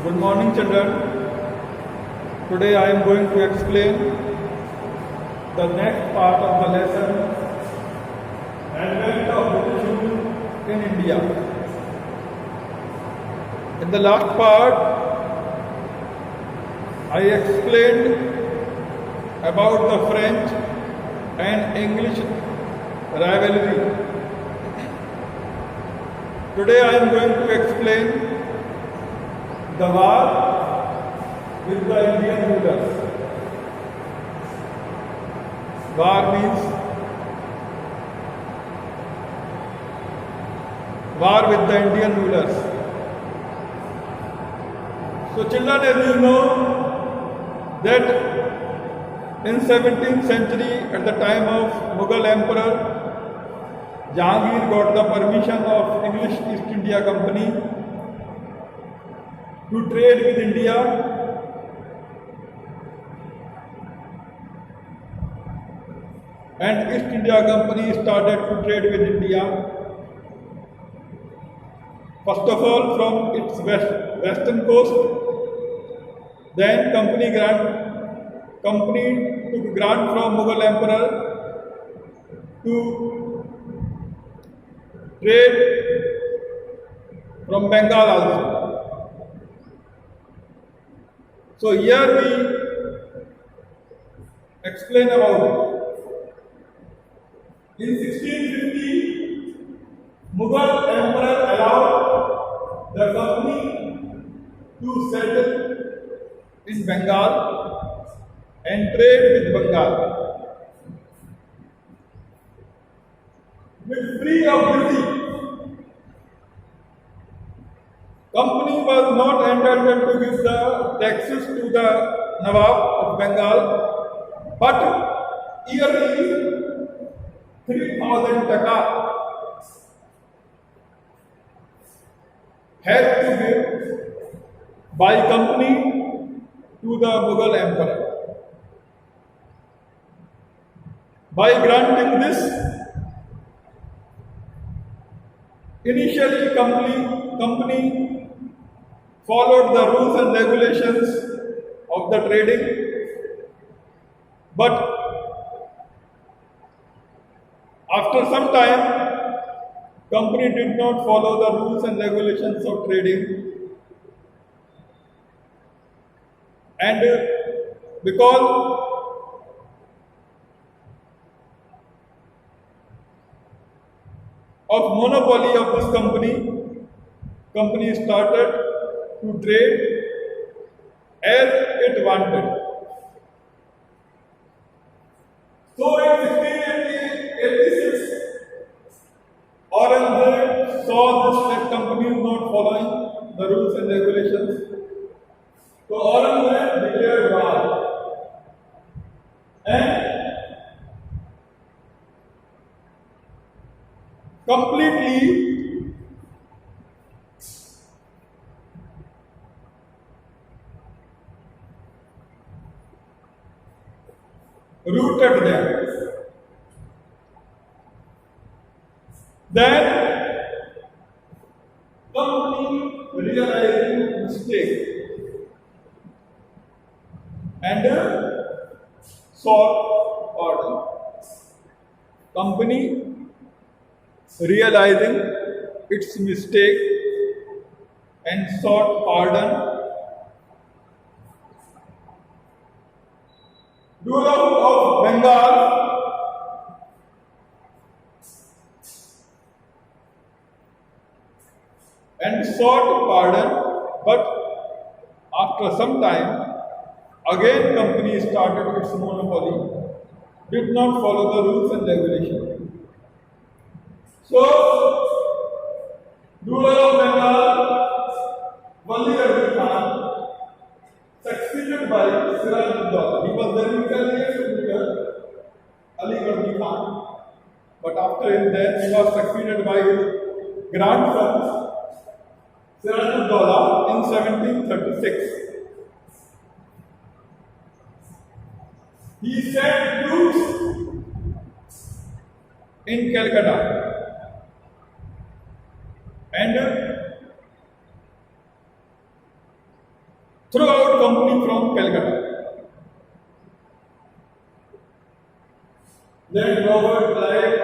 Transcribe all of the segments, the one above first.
Good morning, children. Today I am going to explain the next part of the lesson, Advent of British rule in India. In the last part, I explained about the French and English rivalry. Today I am going to explain the war with the Indian rulers. War means war with the Indian rulers. So children, as you know that in 17th century, at the time of Mughal Emperor, Jahangir got the permission of English East India Company to trade with India, and East India Company started to trade with India. First of all from its western coast, then company took grant from Mughal Emperor to trade from Bengal also. So here we explain about it. In 1650, Mughal Emperor allowed the company to settle in Bengal and trade with Bengal with free of duty. Company was not entitled to give the taxes to the Nawab of Bengal, but yearly 3,000 taka had to give by company to the Mughal Emperor. By granting this, initially company followed the rules and regulations of the trading, but after some time, company did not follow the rules and regulations of trading, and because of monopoly of this company started to trade as it wanted. So in 1686, Aurangzeb saw this company is not following the rules and regulations. So Aurangzeb declared war and completely routed them. Then company realizing mistake and sought pardon. Company realizing its mistake and sought pardon. Ruler of Bengal and sought pardon, but after some time, again company started its monopoly, did not follow the rules and regulations. So, ruler of Bengal, Wali Ghardi Khan, succeeded by Siraj-ud-Dawla. He was very intelligent leader, Ali Ghardi Khan, but after his death, he was succeeded by his grandson, Siraj-ud-Dawla, in 1736. He sent troops in Calcutta and throughout company from Calcutta. Then Robert Clive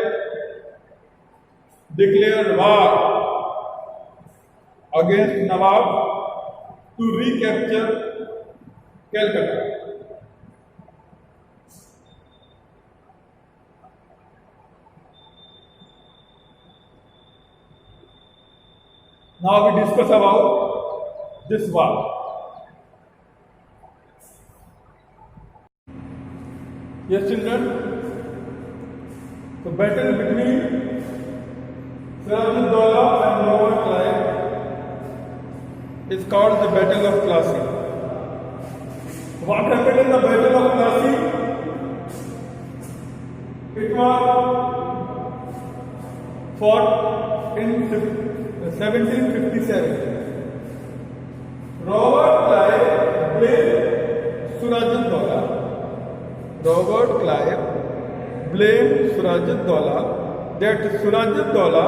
declared war against Nawab to recapture Calcutta. Now we discuss about this war. Yes, children. The battle between Sirajuddaula and Robert Clive is called the Battle of Plassey. What happened in the Battle of Plassey? It was fought in 1757. Robert Clive blamed Sirajuddaula. Robert Clive blamed Sirajuddaula that Sirajuddaula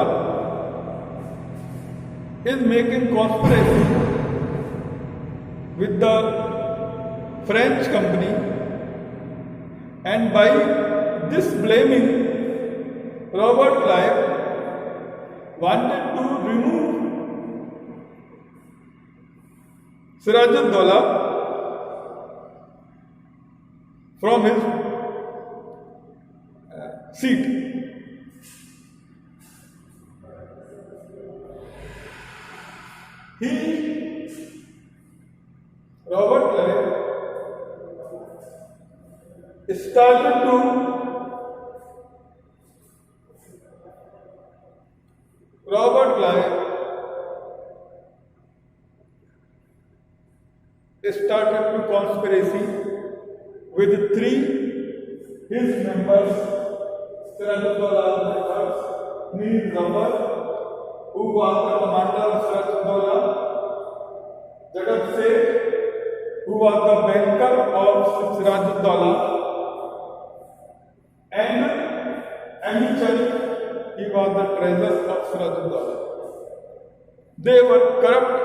is making conspiracy with the French company, and by this blaming, Robert Clive wanted to remove Sirajuddaula from his seat. Robert Clive started to Robert Clive started to conspiracy with his members, Sirajuddaulah members, Mir Zafar, who was the commander of Sirajuddaulah, Jagat Seth, who was the banker of Sirajuddaulah, and Ami Chand, he was the treasurer of Sirajuddaulah. They were corrupt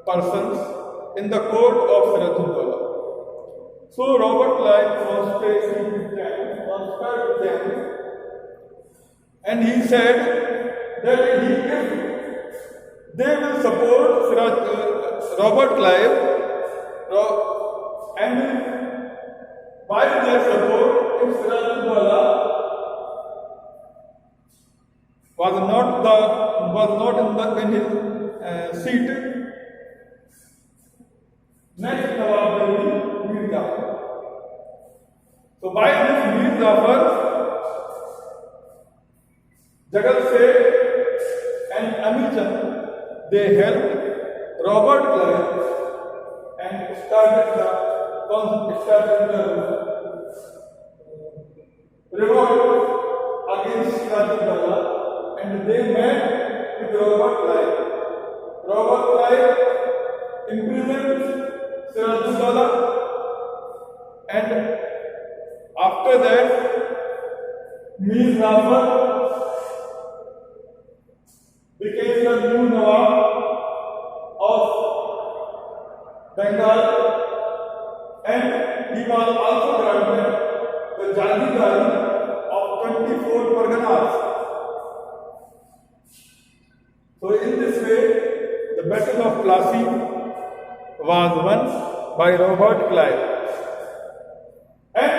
persons in the court of Sirajuddaulah. So Robert Clive conspired with them, and he said that if they will support Robert Clive, and by their support, if Sirajuddaulah was not in his seat, next Nawab will be Mir Jafar. So by this Mir Jafar, Jagat Seth and Ami Chand, they helped Robert Clive and started the revolt against Sirajuddaulah, and they met with Robert Clive. Robert Clive imprisoned Sirajuddaulah, and after that, Mir Jafar became the new Nawab of Bengal, and he was also granted the Jagidari of 24 Parganas. So in this way, the Battle of Plassey was won by Robert Clive. And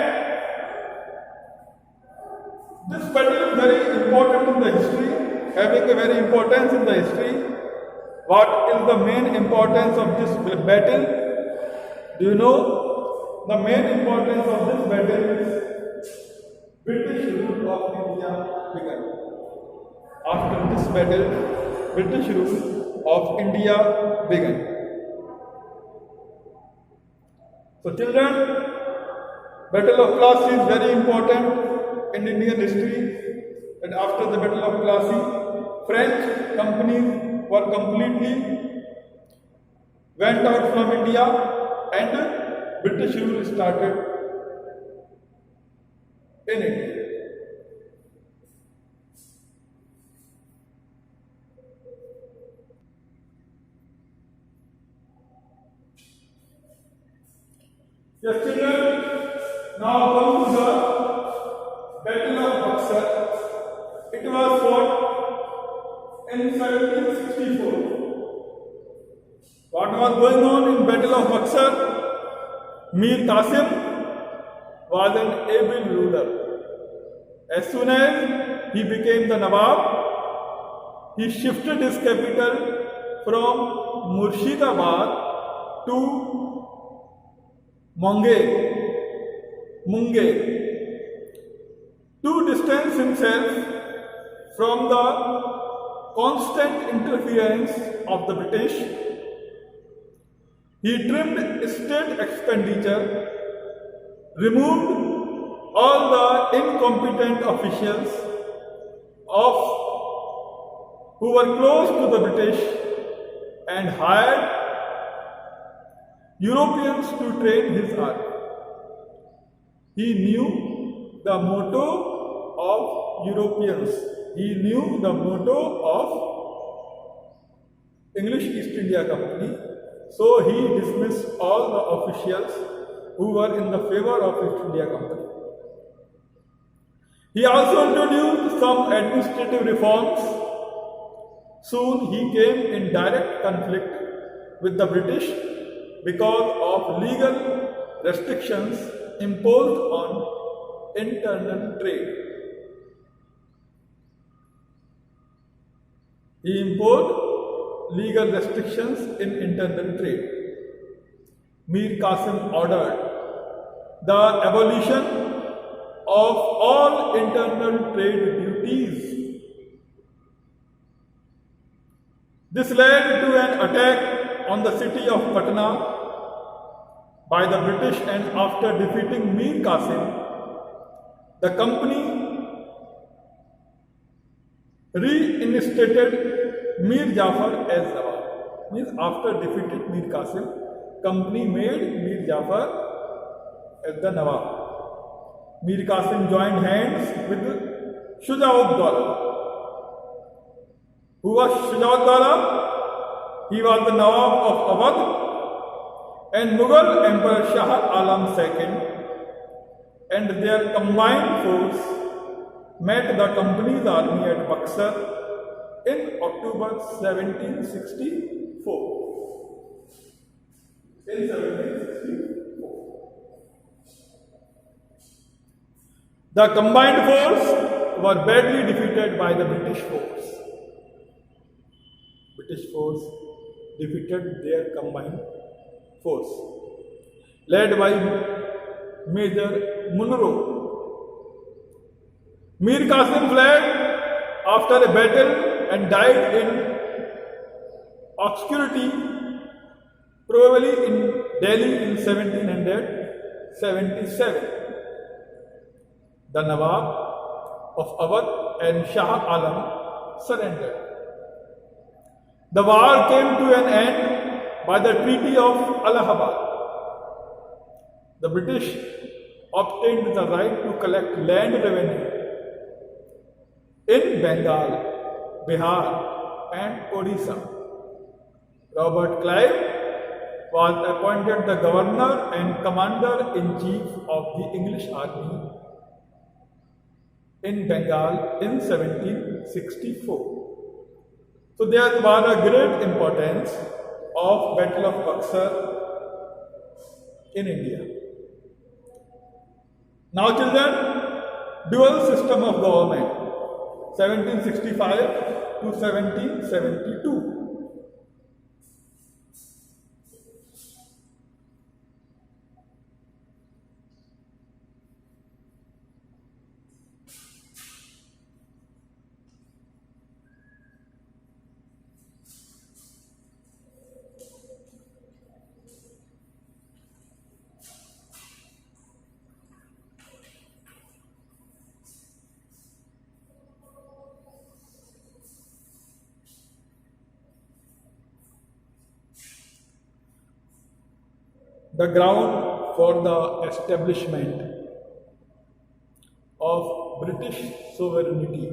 this battle is very important in the history, having a very importance in the history. What is the main importance of this battle? Do you know? The main importance of this battle is British rule of India began. After this battle, British rule of India began. So children, Battle of Plassey is very important in Indian history. And after the Battle of Plassey, French companies were completely went out from India, and British rule started in India. Yes, children, now come to the Battle of Buxar. It was fought in 1764. What was going on in Battle of Buxar? Mir Qasim was an able ruler. As soon as he became the Nawab, he shifted his capital from Murshidabad to Munge to distance himself from the constant interference of the British. He trimmed state expenditure, removed all the incompetent officials who were close to the British, and hired Europeans to train his army. He knew the motto of Europeans. He knew the motto of English East India Company. So he dismissed all the officials who were in the favor of East India Company. He also introduced some administrative reforms. Soon he came in direct conflict with the British because of legal restrictions imposed on internal trade. He imposed legal restrictions in internal trade. Mir Qasim ordered the abolition of all internal trade duties. This led to an attack on the city of Patna by the British, and after defeating Mir Qasim, the company reinstated Mir Jafar as Nawab. Means after defeating Mir Qasim, company made Mir Jafar as the Nawab. Mir Qasim joined hands with Shujaud-Dawla. Who was Shujaud-Dawla? He was the Nawab of Awadh and Mughal Emperor Shah Alam II, and their combined force met the company's army at Buxar in October 1764. In 1764. The combined force were badly defeated by the British force. British force defeated their combined force, led by Major Munro. Mir Qasim fled after a battle and died in obscurity, probably in Delhi in 1777. The Nawab of Awadh and Shah Alam surrendered. The war came to an end by the Treaty of Allahabad. The British obtained the right to collect land revenue in Bengal, Bihar and Odisha. Robert Clive was appointed the governor and commander-in-chief of the English army in Bengal in 1764. So there was a great importance of Battle of Buxar in India. Now children, dual system of government, 1765 to 1772. The ground for the establishment of British sovereignty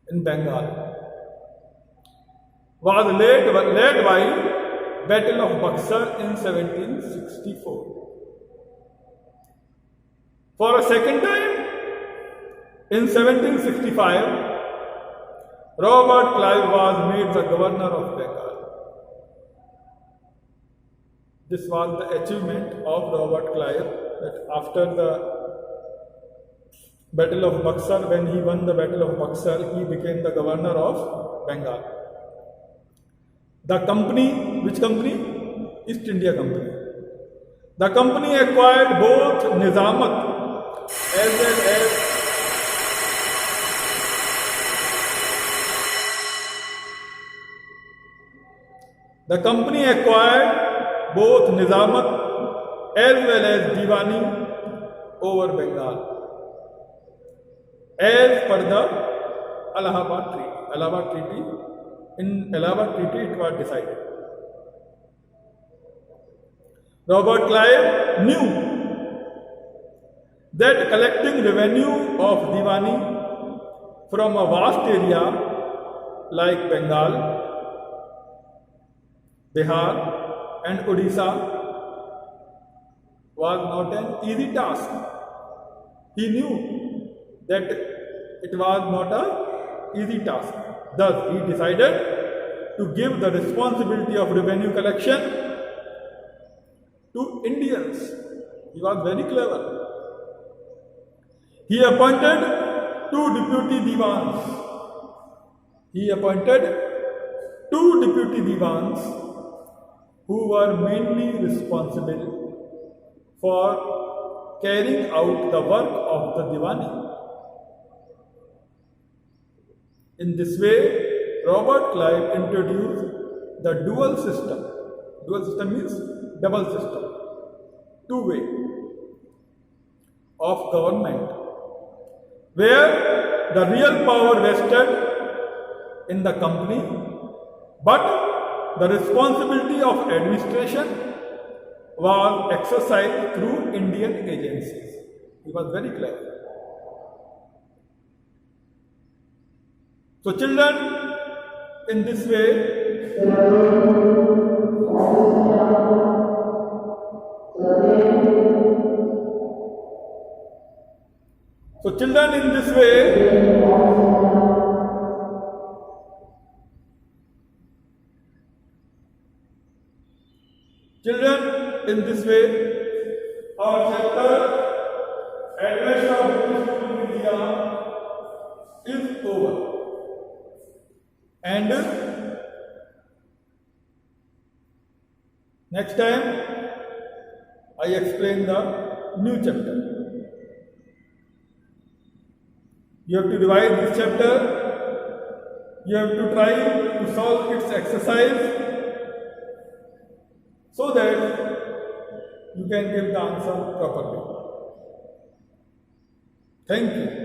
in Bengal was led by Battle of Buxar in 1764. For a second time, in 1765, Robert Clive was made the governor of Bengal. This was the achievement of Robert Clive, that after the Battle of Buxar, when he won the Battle of Buxar, he became the governor of Bengal. The company, which company? East India Company. The company acquired both Nizamat as well as Diwani over Bengal as per the Allahabad Treaty. In Allahabad Treaty it was decided. Robert Clive knew that collecting revenue of Diwani from a vast area like Bengal, Bihar and Odisha was not an easy task. He knew that it was not an easy task. Thus, he decided to give the responsibility of revenue collection to Indians. He was very clever. He appointed 2 deputy divans who were mainly responsible for carrying out the work of the Diwani. In this way, Robert Clive introduced the dual system. Dual system means double system, two-way of government, where the real power rested in the company, but the responsibility of administration was exercised through Indian agencies. He was very clever. So children, in this way, our chapter Address of British to India is over. And next time I explain the new chapter. You have to revise this chapter. You have to try to solve its exercise so that you can give the answer properly. Thank you.